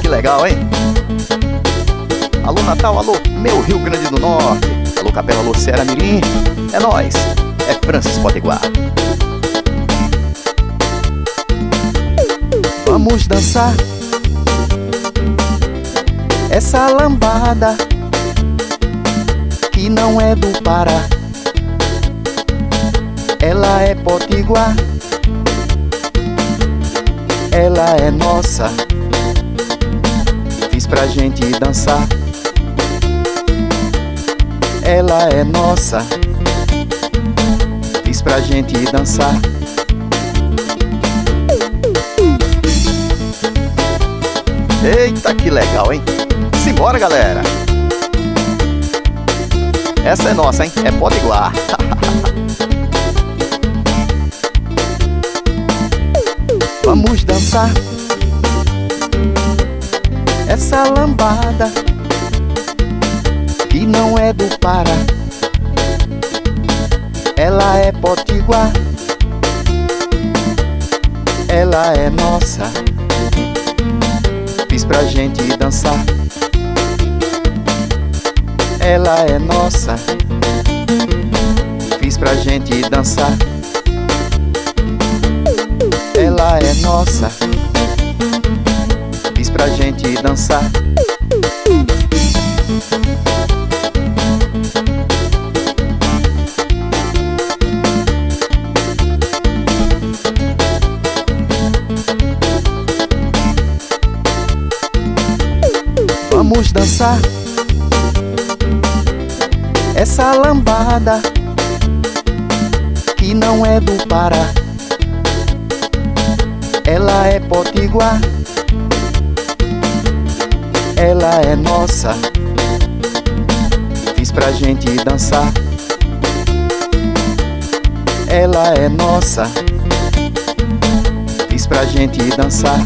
que legal, hein? Alô Natal, alô meu Rio Grande do Norte, alô Capela, alô Ceará Mirim. É nóis, é Francis Potiguar. Vamos dançar essa lambada que não é do Pará, ela é potiguar, ela é nossa. Fiz pra gente dançar, ela é nossa. Fiz pra gente dançar. Eita, que legal, hein? Simbora, galera! Essa é nossa, hein? É potiguar. Vamos dançar essa lambada que não é do Pará, ela é potiguar, ela é nossa. Fiz pra gente dançar, ela é nossa. Fiz pra gente dançar, ela é nossa. Fiz pra gente dançar. Vamos dançar essa lambada que não é do Pará, ela é potiguar, ela é nossa. Fiz pra gente dançar, ela é nossa. Fiz pra gente dançar.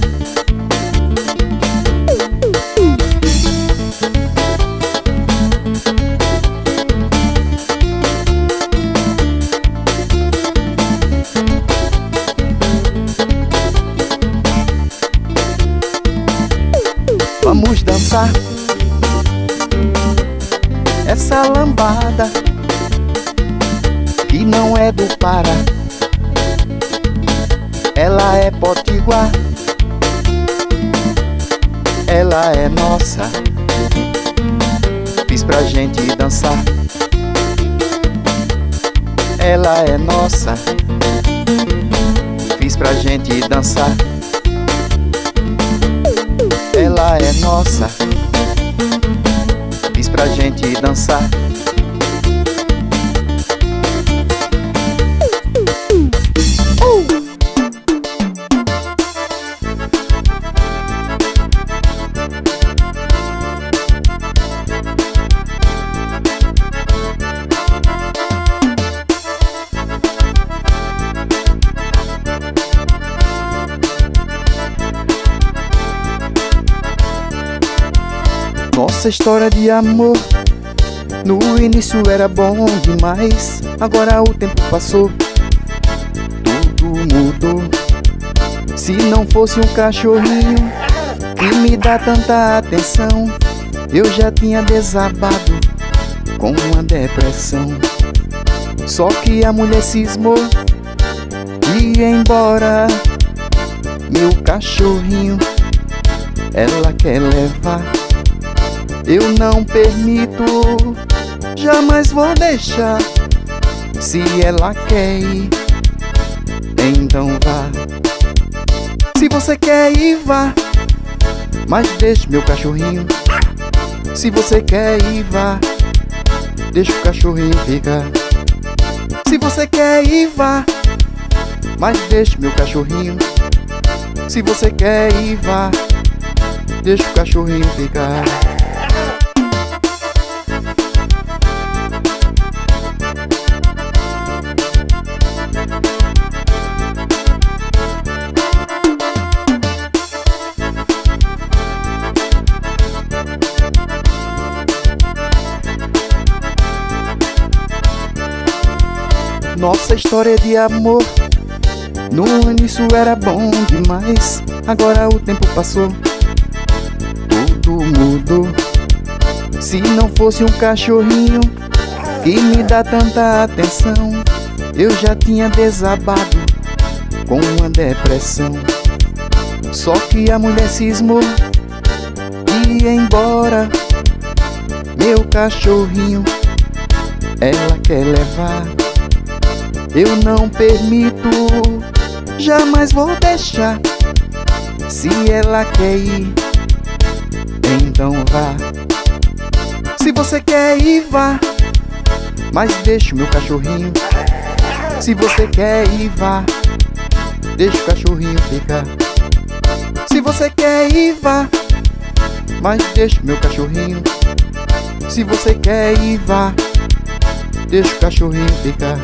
Vamos dançar essa lambada que não é do Pará, ela é potiguar, ela é nossa. Fiz pra gente dançar, ela é nossa. Fiz pra gente dançar, ela é nossa. Fiz pra gente dançar. Nossa história de amor no início era bom demais. Agora o tempo passou, tudo mudou. Se não fosse um cachorrinho que me dá tanta atenção, eu já tinha desabado com uma depressão. Só que a mulher cismou e ia embora. Meu cachorrinho ela quer levar, eu não permito, jamais vou deixar. Se ela quer ir, então vá. Se você quer ir, vá, mas deixe meu cachorrinho. Se você quer ir, vá, deixa o cachorrinho ficar. Se você quer ir, vá, mas deixe meu cachorrinho. Se você quer ir, vá, deixa o cachorrinho ficar. Nossa história de amor no início era bom demais. Agora o tempo passou, tudo mudou. Se não fosse um cachorrinho que me dá tanta atenção, eu já tinha desabado com uma depressão. Só que a mulher cismou e ia embora. Meu cachorrinho ela quer levar, eu não permito, jamais vou deixar. Se ela quer ir, então vá. Se você quer ir, vá, mas deixa o meu cachorrinho. Se você quer ir, vá, deixa o cachorrinho ficar. Se você quer ir, vá, mas deixa o meu cachorrinho. Se você quer ir, vá, deixa o cachorrinho ficar.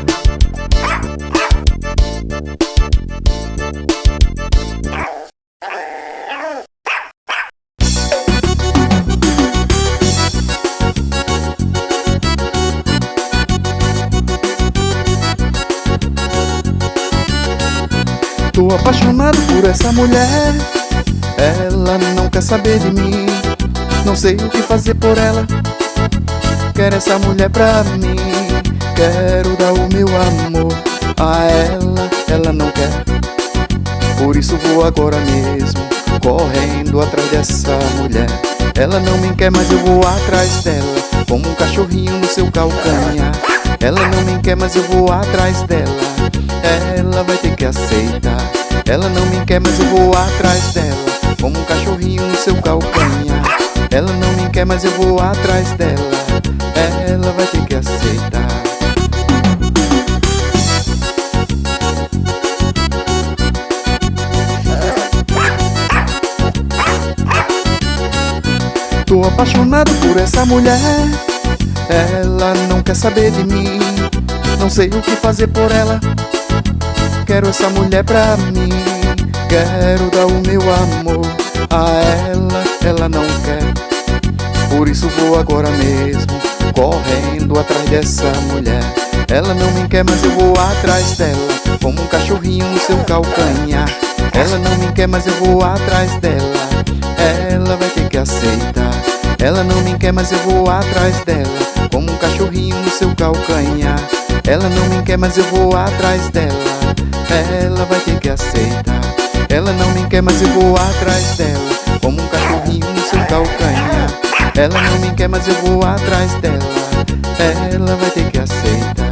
Tô apaixonado por essa mulher, ela não quer saber de mim. Não sei o que fazer por ela, quero essa mulher pra mim. Quero dar o meu amor a ela, ela não quer. Por isso vou agora mesmo, correndo atrás dessa mulher. Ela não me quer, mas eu vou atrás dela, como um cachorrinho no seu calcanhar. Ela não me quer, mas eu vou atrás dela, ela vai ter que aceitar. Ela não me quer, mas eu vou atrás dela, como um cachorrinho no seu calcanhar. Ela não me quer, mas eu vou atrás dela, ela vai ter que aceitar. Tô apaixonado por essa mulher, ela não quer saber de mim. Não sei o que fazer por ela, quero essa mulher pra mim. Quero dar o meu amor a ela, ela não quer. Por isso vou agora mesmo, correndo atrás dessa mulher. Ela não me quer, mas eu vou atrás dela, como um cachorrinho no seu calcanhar. Ela não me quer, mas eu vou atrás dela, ela vai ter que aceitar. Ela não me quer, mas eu vou atrás dela, como um cachorrinho no seu calcanhar. Ela não me quer, mas eu vou atrás dela, ela vai ter que aceitar. Ela não me quer, mas eu vou atrás dela, como um cachorrinho no seu calcanhar. Ela não me quer, mas eu vou atrás dela, ela vai ter que aceitar.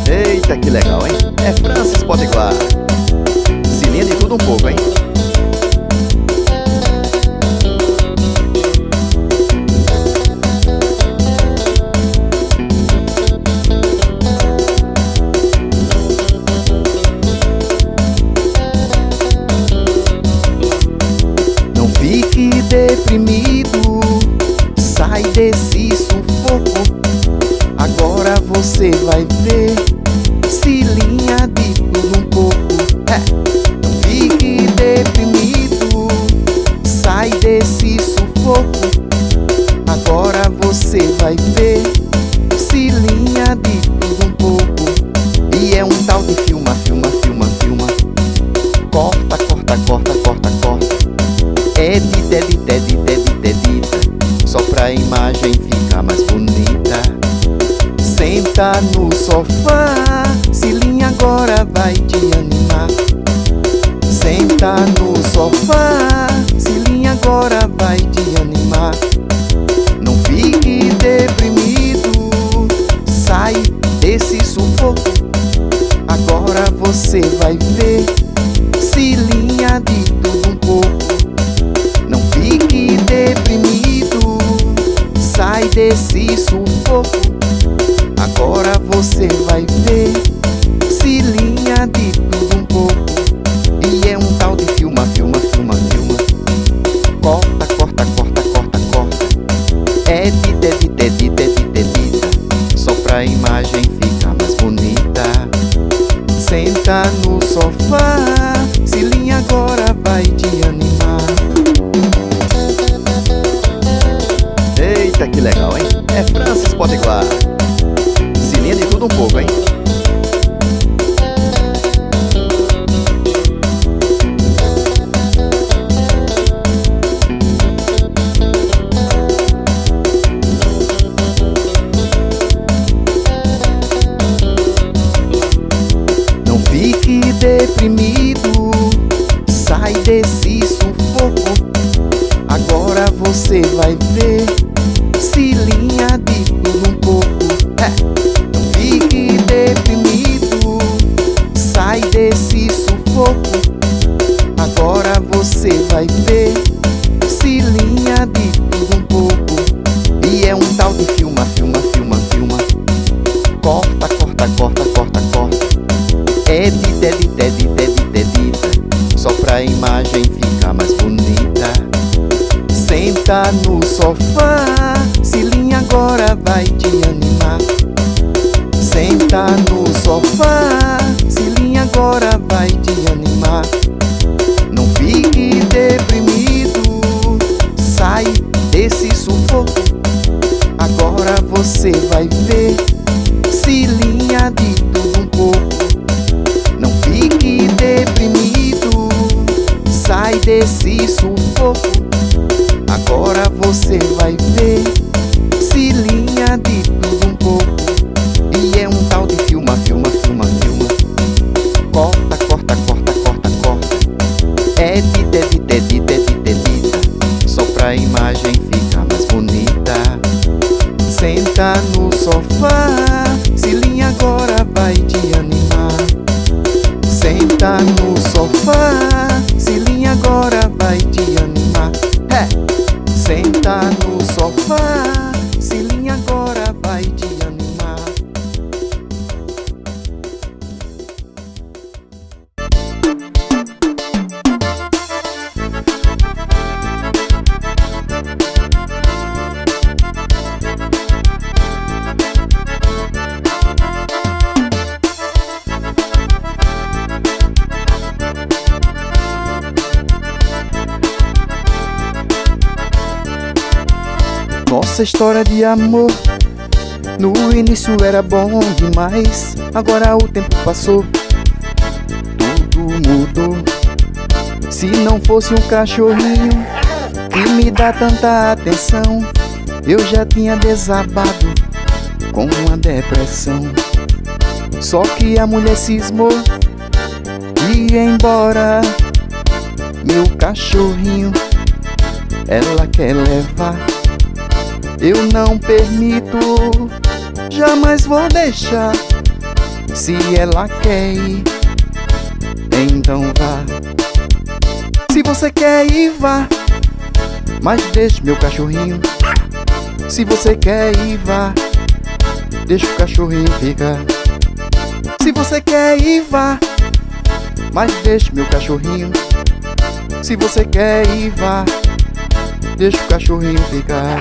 Eita, que legal, hein? É Francis Potiguar. Cilinha de tudo um pouco, hein? Não fique deprimido, sai desse sufoco. Agora você vai ver, Cilinha de tudo um pouco. Não fique deprimido, sai desse sufoco. Agora você vai ver, Cilinha de tudo um pouco. E é um tal de filma, filma, filma, filma. Corta, corta, corta, corta, corta. Edita, edita, edita, edita, edita, só pra imagem ficar mais bonita. Senta no sofá, Cilinha agora vai te animar. Senta no sofá, Cilinha agora vai te animar. Não fique deprimido, sai desse sufoco. Agora você vai ver, Cilinha de tudo um pouco. Não fique deprimido, sai desse sufoco. Agora você vai ver, Cilinha de tudo um pouco. E é um tal de filma, filma, filma, filma. Corta, corta, corta, corta, corta. Edita, edita, edita, edita, edita, só pra imagem ficar mais bonita. Senta no sofá, Cilinha agora vai te animar. Eita, que legal, hein? É Francis Potiguar. cachorrinho de tudo um pouco, hein? Não fique deprimido, sai desse sufoco. Agora você vai ver, se linha de tudo um pouco. Não fique deprimido, sai desse sufoco. Agora você vai ver, se linha de tudo um pouco. E é um tal de filma, filma, filma, filma. Corta, corta, corta, corta, corta. Edita, edita, edita, edita, edita, só pra imagem ficar mais bonita. Senta no sofá, Cilinha agora vai te animar. Senta no sofá, Cilinha agora vai te animar. Não fique deprimido, sai desse sufoco. Agora você vai ver, Cilinha de tudo um pouco. Não fique deprimido, sai desse sufoco. Agora você vai ver, Cilinha de tudo um pouco. E é um tal de filma, filma, filma, filma. Corta, corta, corta, corta, corta. Edita, edita, edita, edita, edita, só pra imagem ficar mais bonita. Senta no sofá, Cilinha agora vai te animar. Senta no sofá, Cilinha agora vai te animar. Senta no sofá, Cilinha agora vai te animar. Nossa história de amor no início era bom demais. Agora o tempo passou, tudo mudou. Se não fosse um cachorrinho que me dá tanta atenção, eu já tinha desabado com uma depressão. Só que a mulher cismou e ia embora. Meu cachorrinho ela quer levar. Eu não permito, jamais vou deixar. Se ela quer ir, então vá. Se você quer ir, vá, mas deixe meu cachorrinho. Se você quer ir, vá, deixa o cachorrinho ficar. Se você quer ir, vá, mas deixe meu cachorrinho. Se você quer ir, vá, deixa o cachorrinho ficar.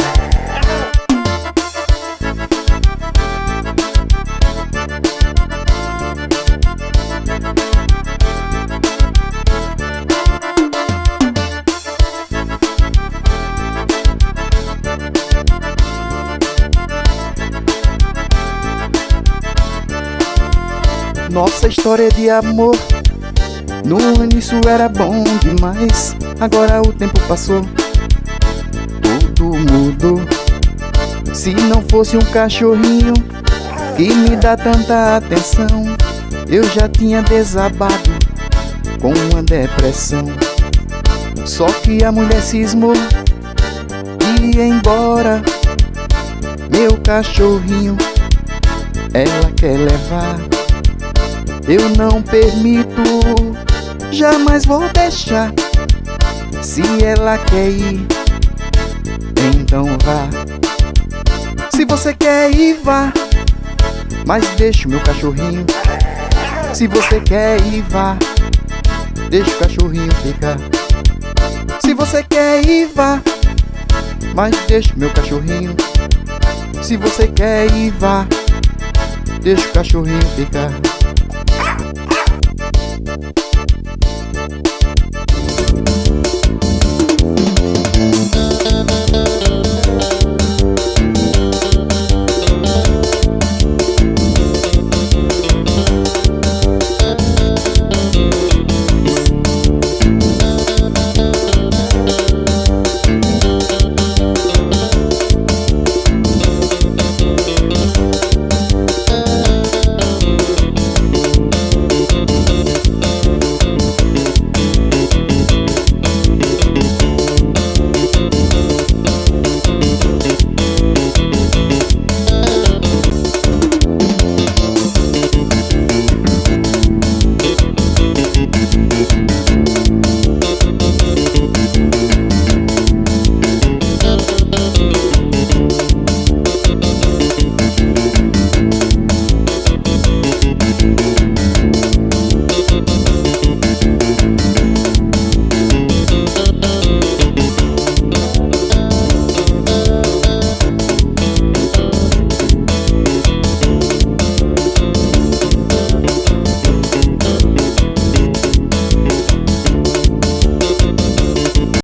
Nossa história de amor no início era bom demais. Agora o tempo passou, tudo mudou. Se não fosse um cachorrinho que me dá tanta atenção, eu já tinha desabado com uma depressão. Só que a mulher cismou e ia embora. Meu cachorrinho ela quer levar. Eu não permito, jamais vou deixar. Se ela quer ir, então vá. Se você quer ir, vá, mas deixa o meu cachorrinho. Se você quer ir, vá, deixa o cachorrinho ficar. Se você quer ir, vá, mas deixa o meu cachorrinho. Se você quer ir, vá, deixa o cachorrinho ficar.